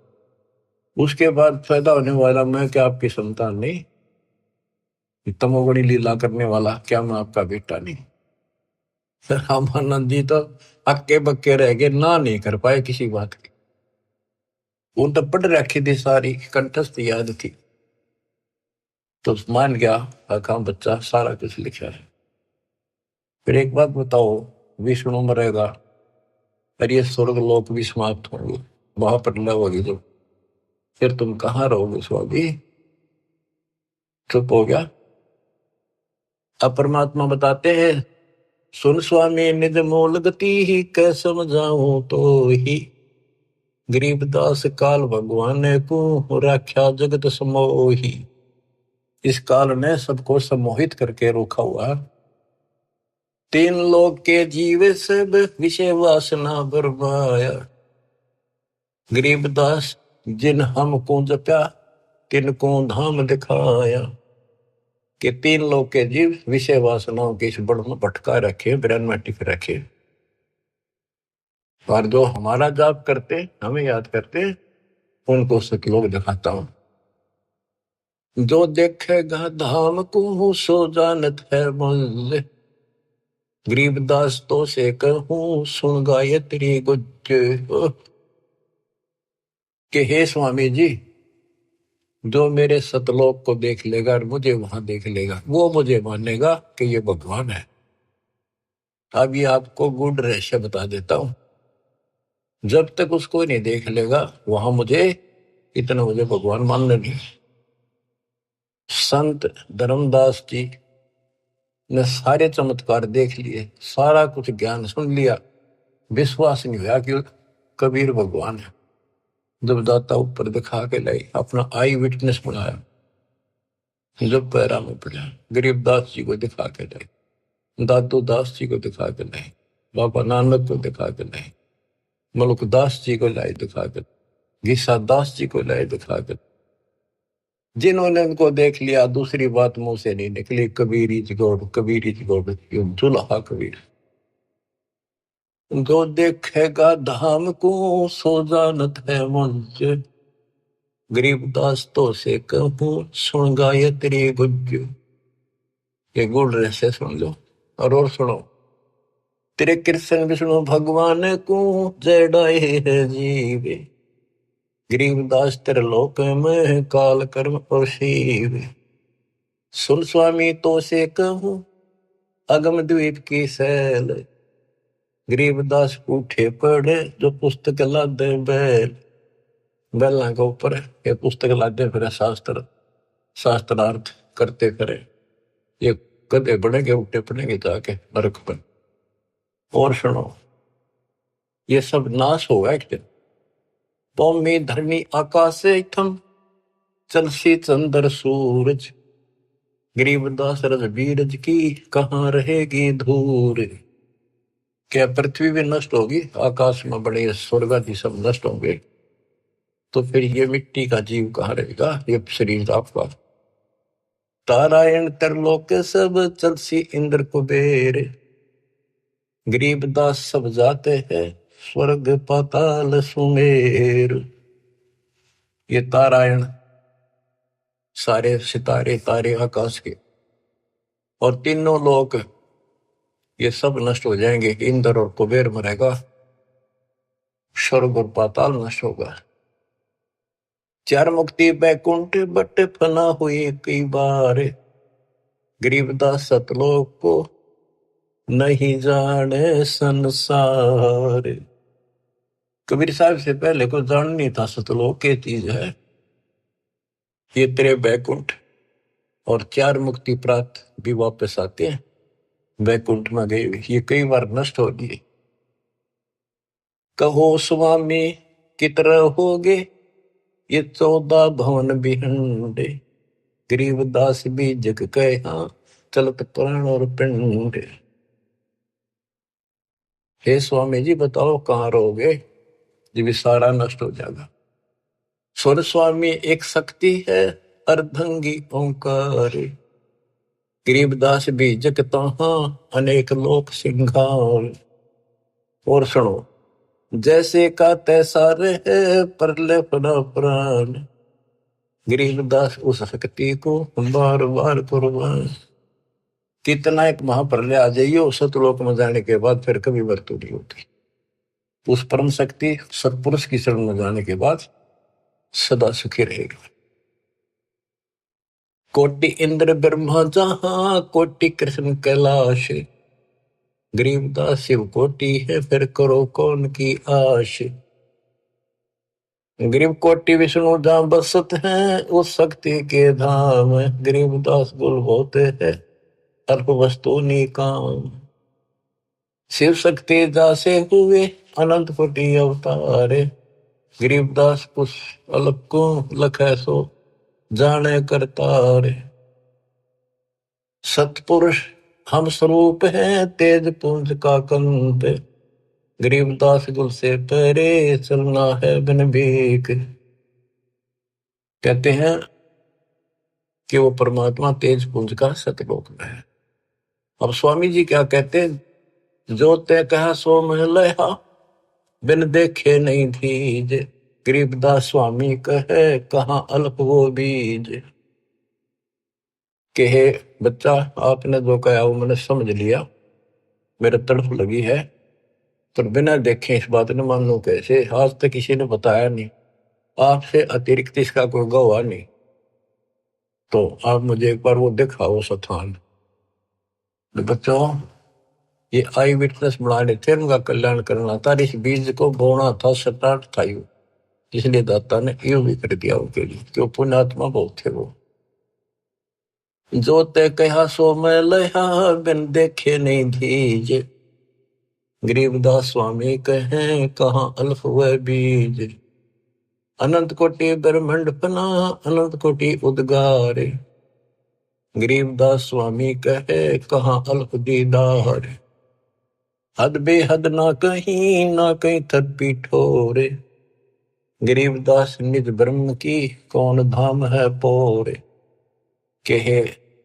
उसके बाद पैदा होने वाला मैं क्या आपकी संतान नहीं? तमोगुणी लीला करने वाला क्या मैं आपका बेटा नहीं? रामानंद जी तो अक्के बक्के रह गए, ना नहीं कर पाए किसी बात की। वो तो पढ़ रखी थी, सारी कंठस्थ याद थी। तो मान गया आका बच्चा सारा कुछ लिखा है। फिर एक बात बताओ, विष्णु मरेगा और ये स्वर्ग लोक भी समाप्त होंगे, वहां पर न होगी जब, फिर तुम कहाँ रहोगे स्वामी? चुप हो गया। अब परमात्मा बताते हैं सुन स्वामी निज मूल गति ही कै समझाऊं तो ही, गरीबदास काल भगवान को राख्या जगत समोही। इस काल ने सबको सम्मोहित करके रोका हुआ। 3 लोक के जीव सब विषय वासना बरमाया, गरीबदास जिन हमको जप्या तिनको धाम दिखाया। कि 3 लोक के जीव विषय वासनाओं के इस बड़ में भटका रखे, ब्रह्म में टिक रखे। और जो हमारा जाप करते, हमें याद करते, उनको सतलोक दिखाता हूं। जो देखेगा धाम को सो जानत है मंजिल, गरीबदास तो से कहूं सुन गायत्री गुज। कि हे स्वामी जी, जो मेरे सतलोक को देख लेगा और मुझे वहां देख लेगा, वो मुझे मानेगा कि ये भगवान है। अब ये आपको गूढ़ रहस्य बता देता हूं। जब तक उसको नहीं देख लेगा, वहां मुझे इतना मुझे भगवान मानने नहीं। संत धर्मदास जी ने सारे चमत्कार देख लिए, सारा कुछ ज्ञान सुन लिया, विश्वास नहीं हुआ कि कबीर भगवान है। जब दाता ऊपर दिखा के लाई, अपना आई विटनेस बनाया, जब पैरा में पड़ा, गरीबदास जी को दिखा के लाई, दादू दास जी को दिखा के लाई, बाबा नानक को दिखा के लाई, मलुकदास जी को लाई दिखा के, गीसा दास जी को लाई दिखा के। जिन्होंने उनको देख लिया, दूसरी बात मुंह से नहीं निकली, Kabir is God, Kabir is God, दुल्हा कबीर। जो देखेगा धाम को सो जानत है मंच, गरीबदास तो से कहूं सुन गायत्री गुज। ये गुड़ रहस्य सुन लो और सुनो। तेरे कृष्ण विष्णु भगवान को जय डाए है जीवे, गरीबदास तेरे लोक में काल कर्म और शिव। सुन स्वामी तो से कहूं अगम द्वीप की सैल, गरीबदास उठे पड़े जो पुस्तक लादे बैल। बैलों के ऊपर ये पुस्तक लादे फिर शास्त्रार्थ करते फिरे। ये कदे बढ़ेंगे उठे पड़ेंगे जाके नरक पर। और सुनो, ये सब नाश होगा एक दिन। भूमि धरनी आकाश थम चलसी चंद्र सूरज, गरीबदास रजबीरज की कहाँ रहेगी धूर। क्या पृथ्वी भी नष्ट होगी, आकाश में बड़े स्वर्ग आदि सब नष्ट होंगे, तो फिर ये मिट्टी का जीव कहाँ रहेगा, ये शरीर आपका। तारायण तरलोक सब चलसी इंद्र कुबेर, गरीबदास सब जाते हैं स्वर्ग पाताल सुमेर। ये तारायण सारे सितारे तारे आकाश के और तीनों लोक ये सब नष्ट हो जाएंगे। इंद्र और कुबेर मरेगा, स्वर्ग और पाताल नष्ट होगा। चार मुक्ति बैकुंठ बट फना हुई कई बार, गरीबदास सतलोक को नहीं जाने संसार। कबीर साहब से पहले को जान नहीं था सतलोक के चीज है। ये तेरे बैकुंठ और चार मुक्ति प्राप्त भी वापस आते हैं, बैकुंठ में गए ये कई बार नष्ट हो गए। कहो स्वामी कितने हो गए ये 14 भवन बिहंडे, गरीबदास भी जग कहा चलत प्राण और पिंड। हे स्वामी जी बताओ कहाँ रहोगे, जब सारा नष्ट हो जाएगा। स्वर स्वामी एक शक्ति है अर्धंगी ओंकार, गरीबदास भी जग तहाँ अनेक लोक सिंगार। और सुनो, जैसे का तैसा रहे परले पड़ा प्राण, गरीबदास उस शक्ति को बार बार कुर्बान। कितना एक महाप्रलय आ जाइए सतलोक में जाने के बाद फिर कभी मृत्यु नहीं होती। उस परम शक्ति सत्पुरुष की शरण में जाने के बाद सदा सुखी रहेगा। कोटि इंद्र ब्रह्मा जहां कोटि कृष्ण कैलाश, गरीबदास शिव कोटि है फिर करो कौन की आश। गरीब कोटि विष्णु जहां बसत हैं उस शक्ति के धाम, गरीबदास गुल होते हैं अल्प वस्तु निकाम। शिव शक्ति दासे हुए अनंत कोटि अवतार, गरीबदास कुछ अलग को लखै सो जाने करतार। सतपुरुष हम स्वरूप हैं तेज पुंज का कंत, गरीबदास गुल से परे चलना है बिन भीख। कहते हैं कि वो परमात्मा तेज पुंज का सतलोक में है। अब स्वामी जी क्या कहते हैं, जो ते कहा सो महलया बिन देखे नहीं थीज, गरीबदास स्वामी कहे कहाँ अल्प वो बीज। कहे बच्चा आपने जो कहा वो मैंने समझ लिया, मेरे तड़फ लगी है, तो बिना देखे इस बात ने मानू कैसे, आज तक किसी ने बताया नहीं, आपसे अतिरिक्त इसका कोई गवाह नहीं, तो आप मुझे एक बार वो दिखाओ स्थान। तो बच्चों ये आई विटनेस बनाने थे, उनका कल्याण करना था, इस बीज को बोना था, स्टार्ट था यू। इसलिए दाता ने यो भी कर दिया उनके लिए, क्यों पुण्यात्मा बहुत थे वो। जो ते कहा सो मैं लहा, बिन देखे नहीं धीज। गरीबदास स्वामी कहें कहाँ अल्फ व बीज। अनंत कोटि ब्रह्मंड फना, अनंत कोटि उद्गार। गरीबदास स्वामी कहे कहाँ अल्प दीदार। हद बेहद ना कहीं थद पीठोरे। गरीबदास निज ब्रह्म की, कौन धाम है पोरे। कहे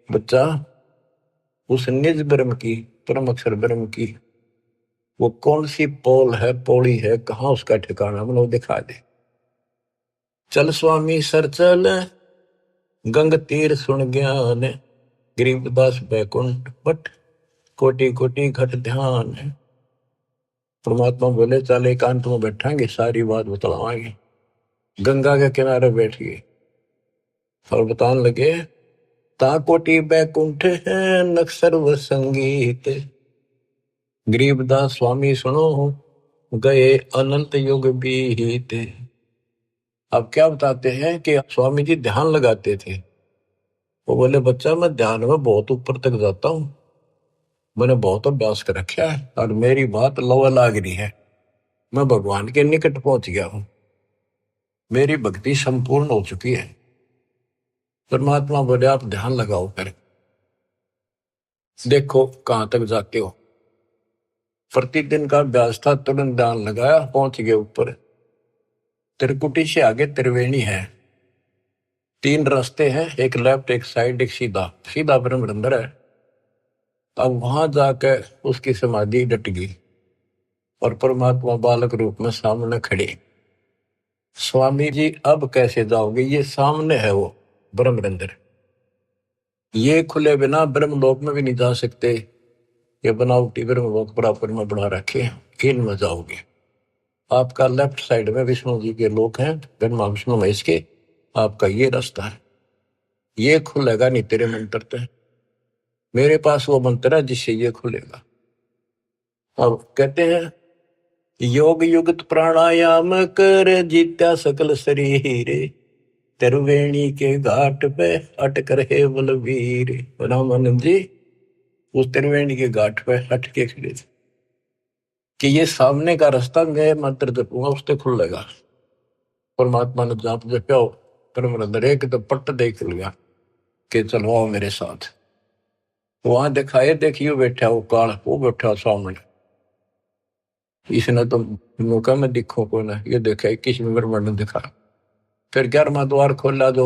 बच्चा, उस निज ब्रह्म की, परम अक्षर ब्रह्म की वो कौन सी पोल है, पौड़ी है, कहाँ उसका ठिकाना, मतलब दिखा दे। चल स्वामी सर चल, गंग तीर सुन ज्ञान। गरीबदास बैकुंठ बट, कोटि कोटि घट ध्यान। परमात्मा बोले चल एकांत में बैठांगे, सारी बात बतलावांगे। गंगा के किनारे बैठ गए और बताने लगे, ता कोटि बैकुंठ है नक सर्व संगीत। गरीबदास स्वामी सुनो, गए अनंत युग बीत। अब क्या बताते हैं कि स्वामी जी ध्यान लगाते थे। वो बोले बच्चा मैं ध्यान में बहुत ऊपर तक जाता हूँ, मैंने बहुत अभ्यास कर रखा है और मेरी बात लवा लाग रही है, मैं भगवान के निकट पहुंच गया हूं, मेरी भक्ति संपूर्ण हो चुकी है। परमात्मा बोले आप ध्यान लगाओ, फिर देखो कहां तक जाते हो। प्रतिदिन का अभ्यास था, तुरंत ध्यान लगाया, पहुंच गए ऊपर। त्रिकुटी से आगे त्रिवेणी है, 3 रास्ते हैं, एक लेफ्ट एक साइड एक सीधा, सीधा ब्रह्मरंध्र है। अब वहां जाकर उसकी समाधि डट गई और परमात्मा बालक रूप में सामने खड़े। स्वामी जी अब कैसे जाओगे, ये सामने है वो ब्रह्मरंध्र, ये खुले बिना ब्रह्मलोक में भी नहीं जा सकते, ये बनावटी ब्रह्मलोक बराबर में बना रखे, इनमें जाओगे। आपका लेफ्ट साइड में विष्णु जी के लोक हैं, ब्रह्मा विष्णु महेश के, आपका ये रास्ता है, ये खुलेगा नहीं तेरे मंत्र से, मेरे पास वो मंत्र है जिससे ये खुलेगा। अब कहते हैं योग युक्त प्राणायाम कर, जीत्या सकल शरीर। त्रिवेणी के घाट पे अटक रहे बलवीर। रामानंद जी उस त्रिवेणी के घाट पे हट के खड़े थे कि ये सामने का रास्ता मैं मंत्र जपूंगा उससे खुलेगा। परमात्मा ने जाप जप्या, परम एक तो पट्ट देख लिया कि चलो आओ मेरे साथ। वहां दिखाए, देखियो बैठा वो काल, वो बैठा सामने, इसने तो मौका में दिखो को ना, ये देखा 21 ब्रह्मांड ने दिखा। फिर 11वां द्वार खोला जो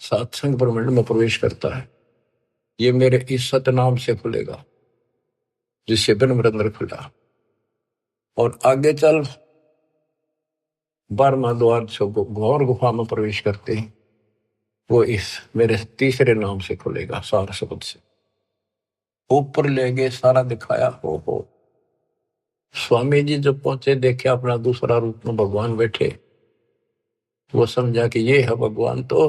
सत्संग ब्रह्मांड में प्रवेश करता है, ये मेरे इस सतनाम से खुलेगा, जिससे ब्रह्मरंध्र खुला। और आगे चल 12वां द्वार जो घोर गुफा में प्रवेश करते हैं, वो इस मेरे तीसरे नाम से खुलेगा, सार शब्द से। ऊपर ले गए, सारा दिखाया। हो स्वामी जी जब पहुंचे, देखे अपना दूसरा रूप में भगवान बैठे, वो समझा कि ये है भगवान, तो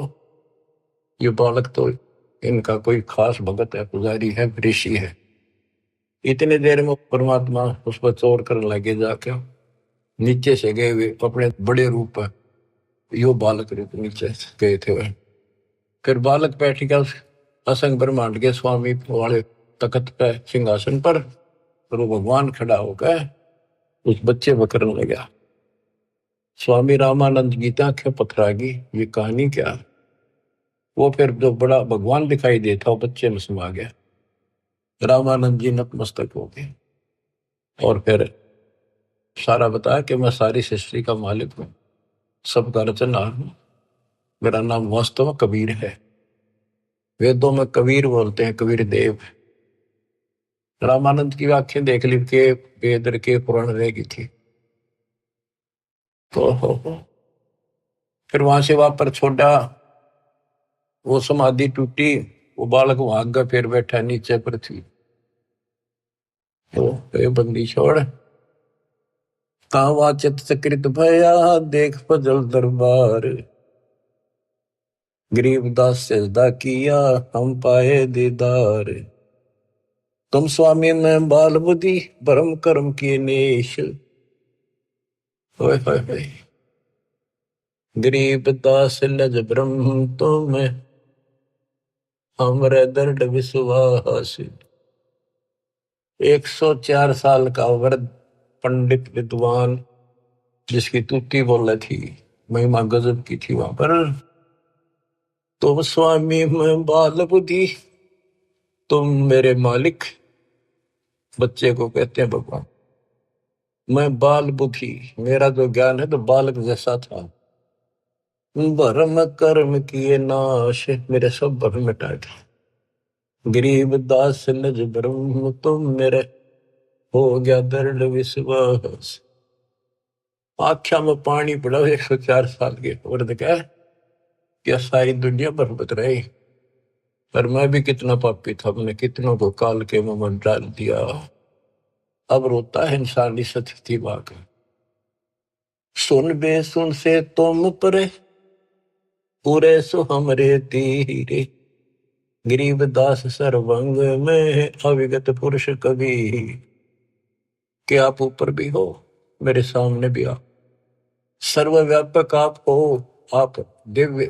ये बालक तो इनका कोई खास भगत है, पुजारी है, ऋषि है। इतने देर में परमात्मा उस पर चोर करने लगे, जाके नीचे से गए हुए अपने बड़े रूप है, यो बालक रूप नीचे गए थे वह। फिर बालक बैठ गया उस असंग ब्रह्मांड के स्वामी वाले तख्त पे, सिंहासन पर, और वो भगवान खड़ा होकर उस बच्चे को करने लगा। स्वामी रामानंद की आंखें पथरागी, ये कहानी क्या। वो फिर जो बड़ा भगवान दिखाई देता वो बच्चे में समा गया। रामानंद जी नतमस्तक हो गए और फिर सारा बताया कि मैं सारी सृष्टि का मालिक हूँ, सबका रचनहार हूँ, मेरा नाम वास्तव में कबीर है। वेदों में कबीर बोलते हैं, कबीर देव। रामानंद की आंखें देख ली के वेद के पुराण रह गई थी। तो फिर वहां से वापस छोड़ा, वो समाधि टूटी, वो बालक वहां आगे फिर बैठा नीचे पृथ्वी। तो बंदी छोड़, तावा चित सकृत भया, देख फजल दरबार। गरीबदास सजदा किया, हम पाए दीदार। तुम स्वामी में बाल बुद्धि, भरम कर्म की नेश। होए होए होए। गरीब दास लज ब्रह्म तुम हमरे दर्द विश्वास। 104 साल का वृद्ध पंडित विद्वान, जिसकी तुति बोले थी, महिमा गजब की थी वहां पर। तुम स्वामी मैं बाल बुद्धि, तुम मेरे मालिक। बच्चे को कहते हैं भगवान। मैं बाल बुद्धि, मेरा जो ज्ञान है तो बालक जैसा था। भरम कर्म किए नाश, मेरे सब भरम मिटा दिए। गरीब दास लज ब्रह्म तुम मेरे, हो गया दृढ़ विश्वास। आख्या में पानी पड़ा 104 साल के वृद्ध का, क्या सारी दुनिया बरबत रही। पर मैं भी कितना पापी था, मैंने कितनों को काल के मुंह में डाल दिया। अब रोता है इंसानी स्थिति वाक। सुन बे सुन से तुम परे, पूरे सो हमरे तीरे। गरीब दास सर्वंग में अविगत पुरुष कवि। कि आप ऊपर भी हो, मेरे सामने भी आप। सर्वव्यापक आप हो, आप दिव्य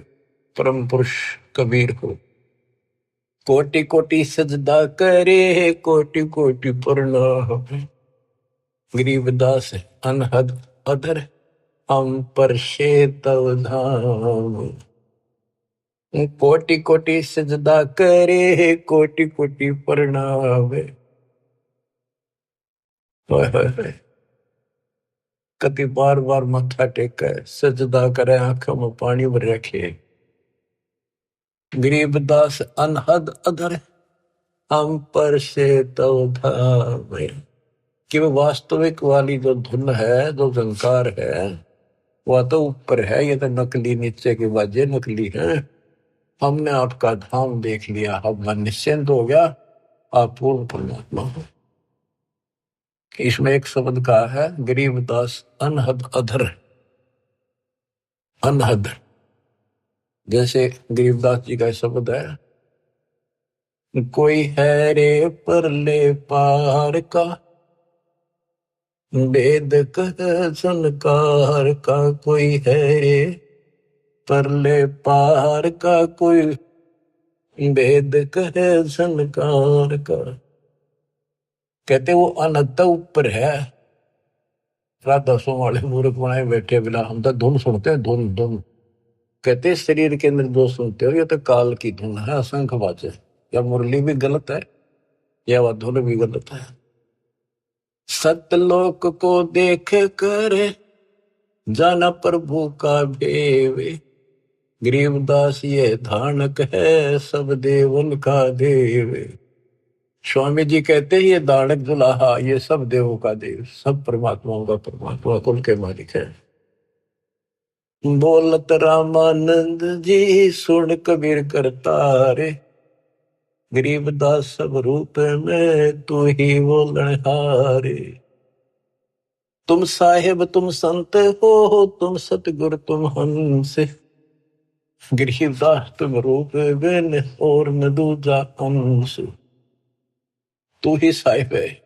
परम पुरुष कबीर हो। कोटि कोटि सजदा करे, कोटि कोटि प्रणाम। गरीबदास अनहद अधर, हम पर तव धाम। कोटि कोटि सजदा करे, कोटि कोटि प्रणाम। कति बार बार माथा टेके सजदा करे, आंखों में पानी भर रखे। गरीबदास अनहद अधर, हम पर तव धाम। कि वो वास्तविक वाली जो धुन है, जो झंकार है, वह तो ऊपर है, ये तो नकली नीचे के बाजे नकली है। हमने आपका धाम देख लिया, अब मन निश्चिंत हो गया, आप पूर्ण परमात्मा हो। इसमें एक शब्द का है गरीबदास अनहद अधर। अनहद जैसे गरीबदास जी का शब्द है, कोई है रे परले पार का, वेद कह संकार का। कोई है रे परले पार का, कोई वेद कहे संकार का। कहते वो अनंत ऊपर है। राधा सो वाले मूर्ख बनाए बैठे बिना, हम तो धुन सुनते हैं, धुन धुन। कहते शरीर के अंदर जो सुनते हो ये तो काल की धुन है, असंख्य बाजे। या मुरली भी गलत है, या वह धुन भी गलत है। सतलोक को देख कर जाना प्रभु का भेवे। गरीबदास ये धानक है, सब देवन का देव। स्वामी जी कहते हैं ये दानक दुल्हा, ये सब देवों का देव, सब परमात्माओं का परमात्मा, कुल के मालिक है। बोलत रामानंद जी, सुन कबीर करतारे। गरीबदास सब रूप में तू ही बोलन हारे। तुम साहेब तुम संत हो, तुम सतगुरु तुम हंस। गरीबदास तुम रूप बिन और न दूजा अंश। तू ही साहिब है,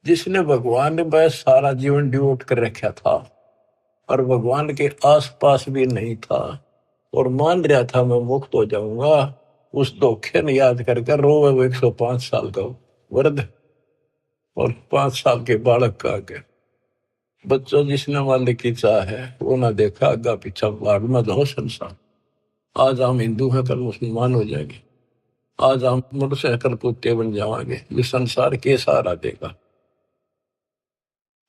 जिसने भगवान ने बस सारा जीवन डिवोट कर रखा था और भगवान के आसपास भी नहीं था और मान रहा था मैं मुक्त हो जाऊंगा। उस धोखे ने याद करके रोवे वो 105 साल का वृद्ध और 5 साल के बालक का आगे। बच्चों, जिसने मालिक की चाह है वो ना देखा आगा पीछा, बाढ़ में जाओ संसार। आज हम हिंदू हैं, कल मुसलमान हो जाएंगे। आज हम मनुष्य, कल कुत्ते बन जाएंगे। ये संसार के सहारा देगा।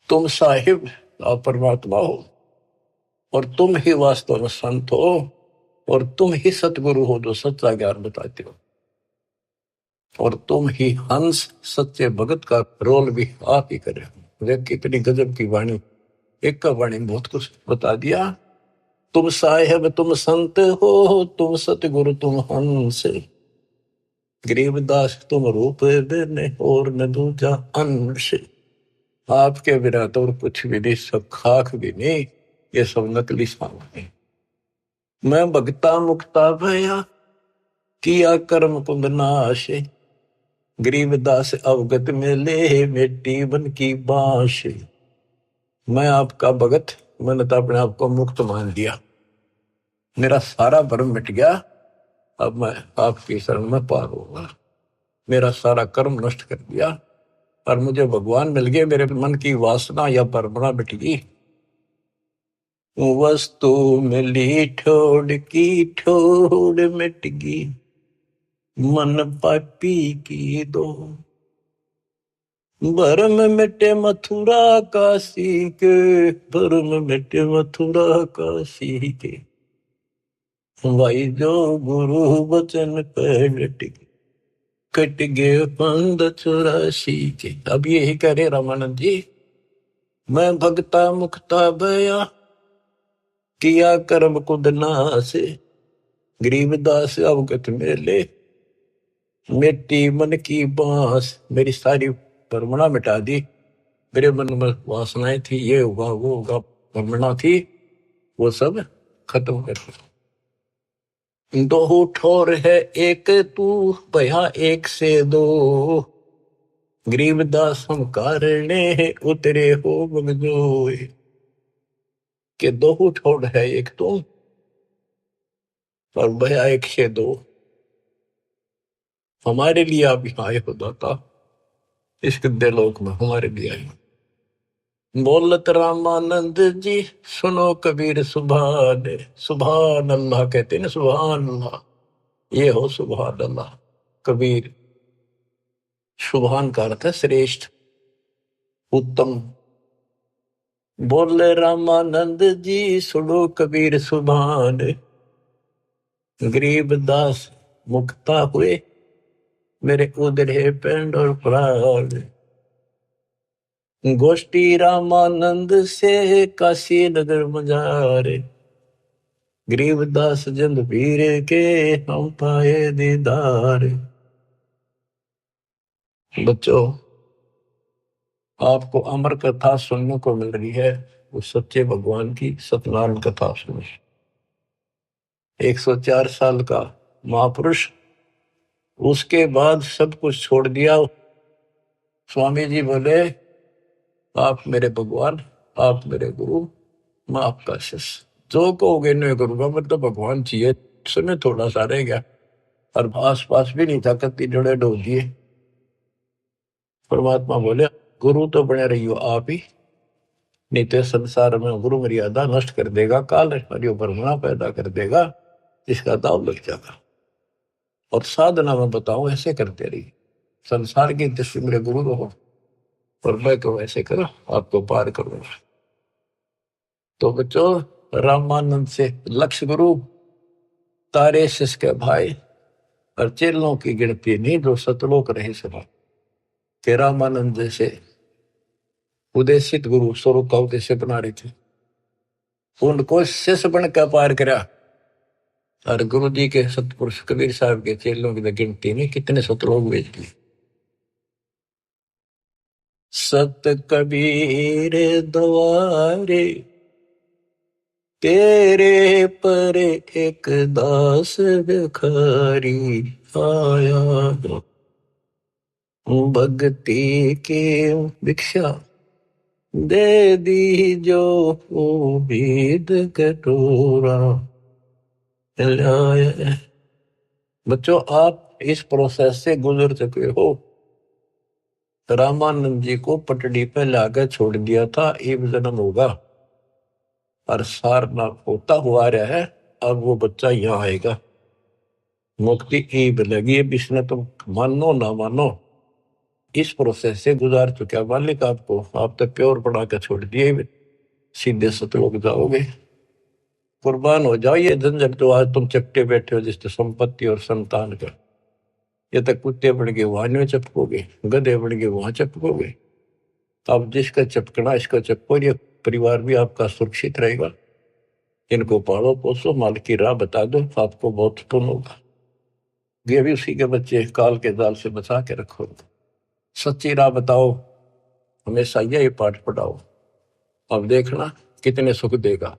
तुम साहिब और परमात्मा हो, और तुम ही वास्तव में संत हो, और तुम ही सतगुरु हो जो सच्चा ज्ञान बताते हो, और तुम ही हंस सच्चे भगत का रोल भी आप ही करे। देख कितनी गजब की वाणी, एक का वाणी बहुत कुछ बता दिया। तुम साहिब तुम संत हो, तुम सतगुरु तुम हंस। गरीबदास तुम रूप बिन और न दूजा अंश। आपके बिना तो और कुछ भी नहीं, सब खाक भी नहीं, ये सब नकली सामान। मैं भगता मुक्ता भया, किया कर्म कुंद नाश। गरीबदास अवगत में ले, मिट्टी बन की बांश। मैं आपका भगत, मैंने तो अपने आप को मुक्त मान लिया। मेरा सारा भ्रम मिट गया, अब मैं आपकी शरण में पार होगा। मेरा सारा कर्म नष्ट कर दिया और मुझे भगवान मिल गए, मेरे मन की वासना या परमना मिट गई। वस्तु मिली ठोड़ की ठोड़ मिट गई, मन पापी की दो। भरम मिटे मथुरा काशी के, भरम मिटे मथुरा काशी के, भाई जो गुरु वचन पे डट गए, कट गए पंद 84 के। अब यही करे रामानंद जी, मैं भगता मुक्ता भया, किया कर्म कुद नासे, गरीबदास अवगत मेले, मिट्टी मन की बांस। मेरी सारी परमणा मिटा दी, मेरे मन में वासनाएं थी, ये होगा वो होगा, परमणा थी, वो सब खत्म कर दी। दो ठोर है एक तू, भया एक से दो, गरीबदास हम कारणे उतरे हो बगजोए। के दो ठोर है एक तुम और भया एक से दो। हमारे लिए आप यहाँ आए हो दाता, इस गद्दे लोक में हमारे लिए आए। बोलत रामानंद जी सुनो कबीर सुभान, सुभान अल्लाह कहते ना, सुभान अल्लाह, ये हो सुभान अल्लाह। कबीर, सुभान का अर्थ है श्रेष्ठ, उत्तम। बोले रामानंद जी सुनो कबीर सुभान, गरीबदास मुक्ता हुए, मेरे उधरे पेंड और प्राण। गोष्ठी रामानंद से काशी नगर मजारे, गरीबदास जंद पीर के हम पाए दीदार। बच्चों, आपको अमर कथा सुनने को मिल रही है, उस सच्चे भगवान की सत्यनारायण कथा सुनो। 104 साल का महापुरुष, उसके बाद सब कुछ छोड़ दिया। स्वामी जी बोले, आप मेरे भगवान, आप मेरे गुरु, मैं आपका शिष्य, जो कहोगे नहीं करूंगा, मतलब भगवान चाहिए। समय थोड़ा सा रह गया और आस पास भी नहीं था, कत्ती जोड़े डोल दिए। परमात्मा बोले, गुरु तो बने रहियो आप ही, नहीं तो संसार में गुरु मर्यादा नष्ट कर देगा, काल हरियो परमणा पैदा कर देगा, इसका दाव लग जाएगा। और साधना में बताऊं, ऐसे करते रहिए, संसार की दृष्टि मेरे गुरु रहो और मैं कहूँ ऐसे करो, आपको पार करूंगा। तो बच्चों, रामानंद से लक्ष्य गुरु, तारे शिष्य के भाई, और चेलों की गिनती नहीं जो सतलोक रहे सभा। के रामानंद जैसे उदेशित गुरु स्वरूप का उद्देश्य बना रहे थे, उनको शिष्य बन कर पार करा। और गुरु जी के सतपुरुष कबीर साहब के चेलों की गिनती नहीं, कितने सतलोक भेज दिए। सत कबीर द्वारे, तेरे पर एक दास भिखारी आया, भक्ति की भिक्षा दे दी जो उम्मीद कटोरा लाया। बच्चों, आप इस प्रोसेस से गुजर चुके हो। रामानंद जी को पटड़ी पे लाकर छोड़ दिया था, एक जन्म होगा और सारनाथ होता हुआ रहा है, अब वो बच्चा यहाँ आएगा, मुक्ति ईब लगी है। इसने तुम मानो ना मानो, इस प्रोसेस से गुजार चुका मालिक आपको। आप तो प्योर बना कर छोड़ दिए, सीधे सतलोक जाओगे। कुर्बान हो जाओ ये झंझट जो आज तुम चपटे बैठे हो, जिससे संपत्ति और संतान का। ये तक कुत्ते बन के वहां में चपकोगे, गधे बन के वहां चपकोगे। अब जिसका चपकना इसका चपको, ये परिवार भी आपका सुरक्षित रहेगा। इनको पालो पोसो, मालिक की राह बता दो, आपको बहुत पुण्य होगा। ये भी उसी के बच्चे, काल के जाल से बचा के रखो। सच्ची राह बताओ, हमेशा यही पाठ पढ़ाओ। अब देखना कितने सुख देगा,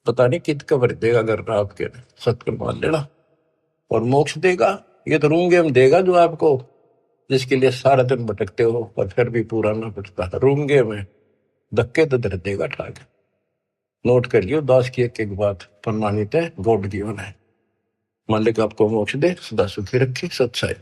पता नहीं कित कबर देगा। अगर आपके सत्य मान लेना, और मोक्ष देगा, ये तो रूंगे में देगा जो आपको, जिसके लिए सारा दिन भटकते हो पर फिर भी पूरा ना भटकता। रूंगे में धक्के तो दर देगा ठाक। नोट कर लियो, दास की एक एक बात प्रमाणित है, गॉड गिवन है। मालिक आपको मोक्ष दे, सदा सुखी रखे, सच्चाई।